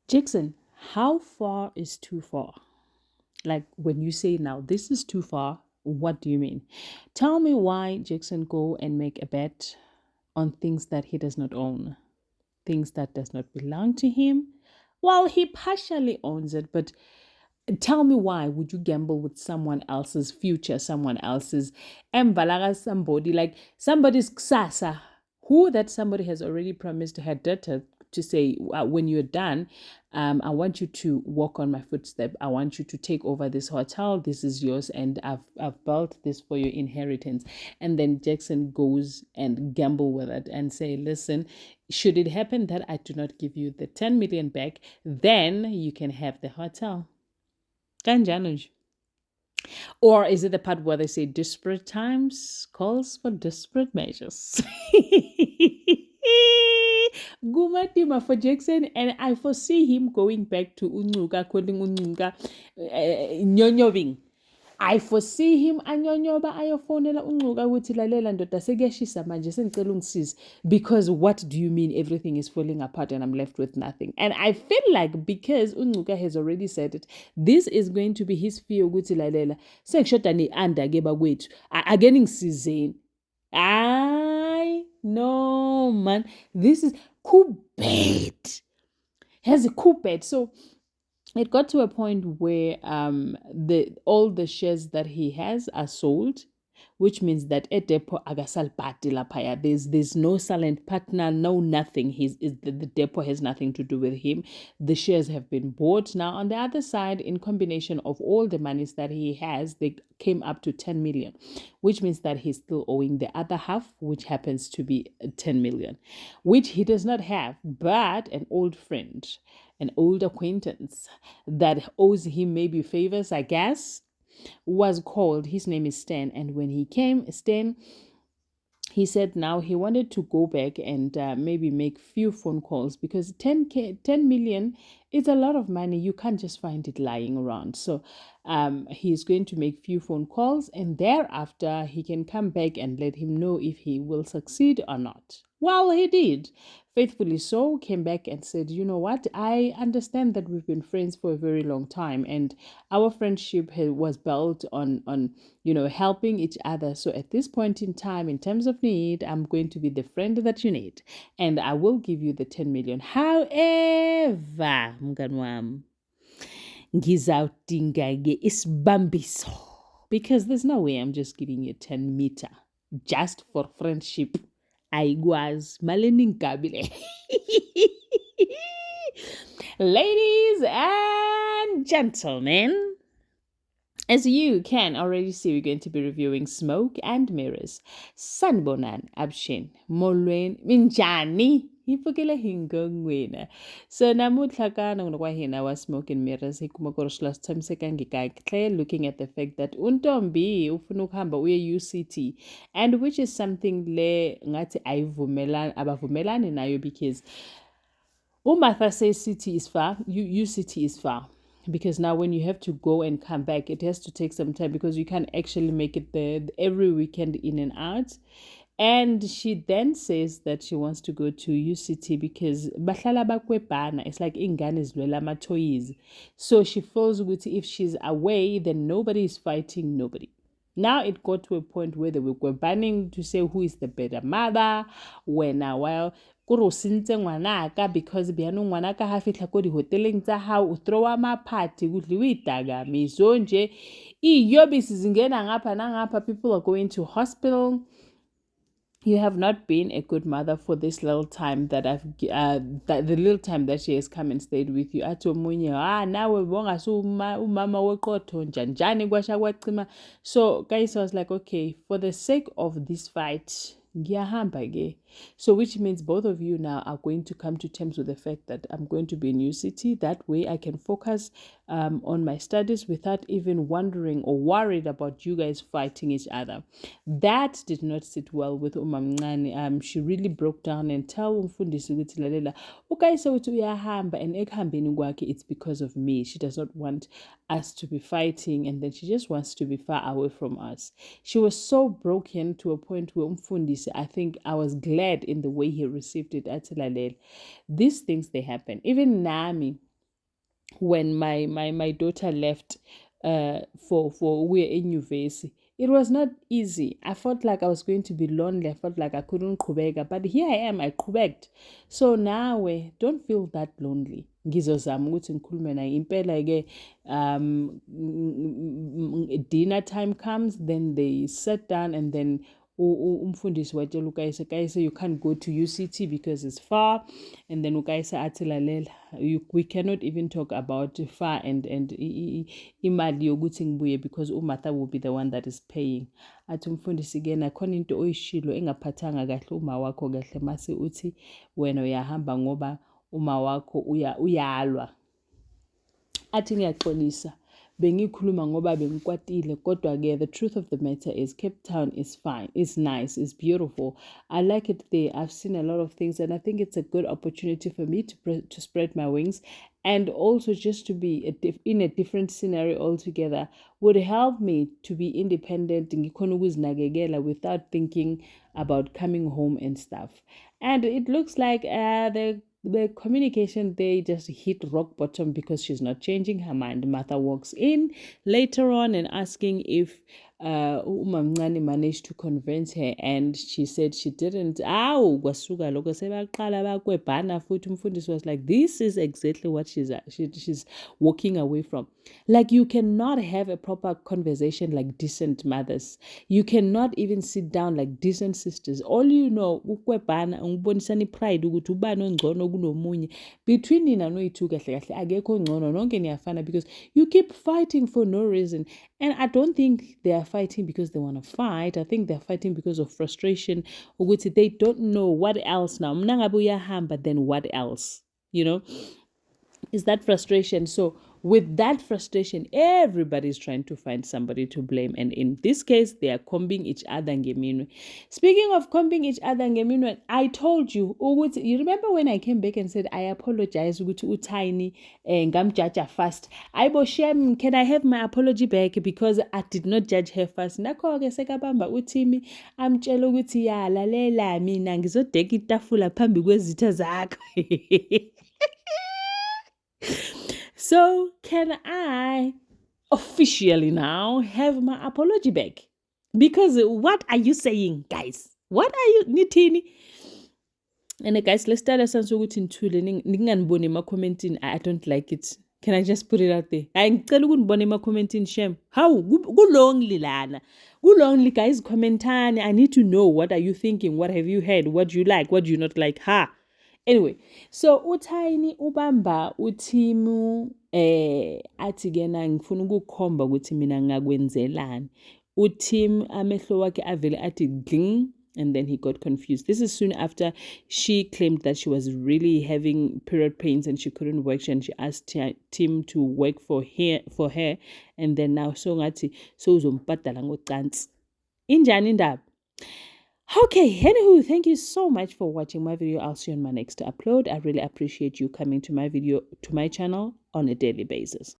Jackson, how far is too far? Like when you say now, this is too far, what do you mean? Tell me why Jackson go and make a bet on things that he does not own, things that does not belong to him. Well, he partially owns it, but tell me why would you gamble with someone else's future, someone else's embalaga, somebody like somebody's ksasa, who that somebody has already promised her daughter to say, when you're done, I want you to walk on my footstep. I want you to take over this hotel. This is yours, and I've built this for your inheritance. And then Jackson goes and gamble with it and say, listen, should it happen that I do not give you the 10 million back, then you can have the hotel. Kanjani nje. Or is it the part where they say desperate times calls for desperate measures? Gumatima for Jackson, and I foresee him going back to Unzuka, calling Unzuka Nyonyoving. I foresee him anyonyoba ayofonela uNcuka ukuthi lalela ndoda sekuyashisa manje sengicela ungisize, because what do you mean everything is falling apart and I'm left with nothing? And I feel like because uNcuka has already said it, this is going to be his fear ukuthi lalela sengishoda ne-under ke bakwethu ake ningisizeni. I no man, this is cool bad. Has a cool bad. So it got to a point where all the shares that he has are sold, which means that Depo agasal party lapaya. There's no silent partner, no nothing. The Depo has nothing to do with him. The shares have been bought. Now on the other side, in combination of all the monies that he has, they came up to 10 million, which means that he's still owing the other half, which happens to be 10 million, which he does not have, but an old friend, an old acquaintance that owes him maybe favors, I guess, was called. His name is Stan. And when he came, Stan, he said now he wanted to go back and maybe make few phone calls, because 10 million is a lot of money. You can't just find it lying around. So he's going to make few phone calls, and thereafter he can come back and let him know if he will succeed or not. Well, he did. Faithfully so, came back and said, you know what, I understand that we've been friends for a very long time, and our friendship was built on helping each other. So at this point in time, in terms of need, I'm going to be the friend that you need, and I will give you the 10 million. However, mngani wami, ngizawudinga-ke isibambiso, because there's no way I'm just giving you 10 meter just for friendship. Ayikwazi mali eningabi le. Ladies and gentlemen, as you can already see, we're going to be reviewing Smoke and Mirrors. Sanbonan, Abshin, Molweni, Minjani, Hipokele Hingongwena. So namuhla kana ngokwahina wa Smoke and Mirrors hikumakorosh last time sekangikakhle, looking at the fact that untombi ufuna ukuhamba uye UCT, and which is something le ngathi abavumelani nayo, because Umartha says city is far, UCT is far. Because now when you have to go and come back, it has to take some time, because you can't actually make it there every weekend in and out. And she then says that she wants to go to UCT because bahlala bakwebhana, it's like ingane zilwela ama-toys. So she feels good if she's away, then nobody is fighting nobody. Now it got to a point where they were banning to say who is the better mother, when while kore o sentse ngwanaka, because bjano ngwanaka ha fihla ko dihoteleng tsa hao o throwa maphati kudli o itagamiso nje iyobisi zingena ngapha nangapha, people are going to hospital. You have not been a good mother for this little time that the little time that she has come and stayed with you. Athi omunye nawe bongase umama weqotho njani kwasha kwacima. So guys, I was like, okay, for the sake of this fight, ngiyahamba ke. So which means both of you now are going to come to terms with the fact that I'm going to be in UCT. That way I can focus on my studies without even wondering or worried about you guys fighting each other. That did not sit well with Umamncane. She really broke down and tell umfundisi ukuthi lalela ukayise wethu uyahamba, and ekuhambeni kwakhe it's because of me. She does not want us to be fighting, and then she just wants to be far away from us. She was so broken to a point where umfundisi, I think I was glad in the way he received it. Athi lalela, these things they happen. Even Nami, when my daughter left for we're in university. It was not easy. I felt like I was going to be lonely. I felt like I couldn't qhubeka, but here I am. I qhubeked. So now don't feel that lonely. Ngizozama ukuthi ngikhulume naye impela ke dinner time comes, then they sit down, and then umfundisi watshela uKayise, you can't go to UCT because it's far, and then uKayise athi lalela, we cannot even talk about far and imali yokuthi ngibuye because uMartha will be the one that is paying. Athi umfundisi ke nakhona into oyishilo engaphathanga kahle uma wakho kahle mase uthi wena uyahamba ngoba uma wakho uyalwa. Athi ngiyaxolisa, bengikhuluma ngoba bengikwatile, kodwa ke the truth of the matter is Cape Town is fine, it's nice, it's beautiful. I like it there. I've seen a lot of things, and I think it's a good opportunity for me to spread my wings, and also just to be in a different scenario altogether would help me to be independent without thinking about coming home and stuff. And it looks like the communication, they just hit rock bottom because she's not changing her mind. Martha walks in later on and asking if uMamncane managed to convince her, and she said she didn't. Kwasuka lokho sebaqala bakwebhana futhi umfundisi was like, this is exactly what she's walking away from. Like, you cannot have a proper conversation like decent mothers. You cannot even sit down like decent sisters. All you know, ukwebhana ungibonisani pride ukuthi ubani ongcono kunomunye. Between nina noyithu kahle kahle akekho ongcono, nonke niyafana, because you keep fighting for no reason. And I don't think they are fighting because they want to fight. I think they're fighting because of frustration. Ukuthi they don't know what else now. Mna ngabe uyahamba, then what else? You know? Is that frustration. So with that frustration, everybody's trying to find somebody to blame. And in this case, they are combing each other ngeminwe. Speaking of combing each other ngeminwe, I told you, you remember when I came back and said, I apologize ukuthi uTiny ngamjaja first. Aibo Shem, can I have my apology back because I did not judge her first? Nakho-ke sekabamba uTimi amtshela ukuthi ya lalela mina ngizodeka itafula phambi kwezitha zakho. So can I officially now have my apology back? Because what are you saying, guys? What are you nithini? And guys, let's start us ukuthi nithule ninganiboni ema-commenting. I don't like it. Can I just put it out there? Ngicela ukunibona ema-commenting, Shem. How? Kulonely lana. Kulonely, guys, commentani. I need to know, what are you thinking? What have you heard? What do you like? What do you not like? Anyway, so uTiny ubamba uTimu athi kena ngifuna ukukhomba ukuthi mina ngakwenzelani. uTim amehlo wakhe avele athi ding, and then he got confused. This is soon after she claimed that she was really having period pains and she couldn't work, and she asked Tim to work for her, and then now so ngathi so uzombhadala ngocansi. Injani indaba? Okay, anywho, thank you so much for watching my video. I'll see you on my next upload. I really appreciate you coming to my channel on a daily basis.